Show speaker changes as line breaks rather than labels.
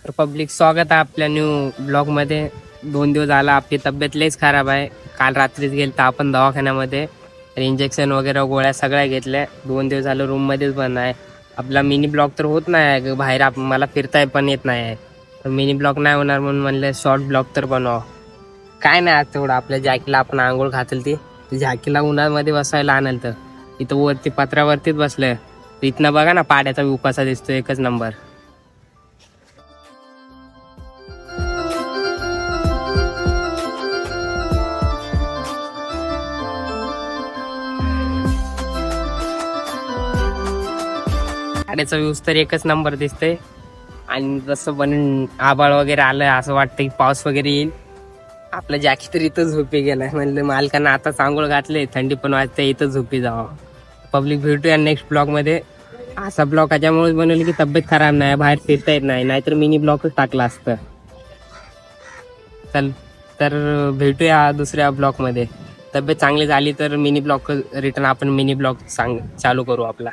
तर पब्लिक स्वागत आहे आपल्या न्यू ब्लॉगमध्ये. 2 दिवस झाला आपली तब्येत लईच खराब आहे. काल रात्रीच गेलं तर आपण दवाखान्यामध्ये इंजेक्शन वगैरे गोळ्या सगळ्या घेतल्या. 2 दिवस झालं रूममध्येच बंद आहे. आपला मिनी ब्लॉग तर होत नाही आहे बाहेर, मला फिरताय पण येत नाही आहे. तर मिनी ब्लॉग नाही होणार म्हणून म्हणलं शॉर्ट ब्लॉग तर बनवा. काय नाही आज तेवढं आपल्या जॅकीला आपण आंघोळ घातली ती जॅकीला उन्हामध्ये बसायला आणलं तर इथं वरती पत्रावरतीच बसलं. इथनं बघा ना पाड्याचा व्यू कसा दिसतो, एकच नंबर. पाड्याचा व्ह्यूज तर एकच नंबर दिसतोय. आणि जसं बनून आबाळ वगैरे आलं असं वाटतं की पाऊस वगैरे येईल. आपलं जॅकी तर इथं झोपी गेलाय. म्हणलं मालकांना आता आंघोळ घातले, थंडी पण वाजते, इथं झोपी जावं. पब्लिक भेटूया नेक्स्ट ब्लॉगमध्ये. असा ब्लॉग ह्याच्यामुळेच बनवली की तब्येत खराब नाही, बाहेर फिरता येत नाही, नाहीतर मिनी ब्लॉगच टाकला असतं. चल तर भेटूया दुसऱ्या ब्लॉगमध्ये. तब्येत चांगली झाली तर मिनी ब्लॉग रिटर्न आपण मिनी ब्लॉग चालू करू आपला.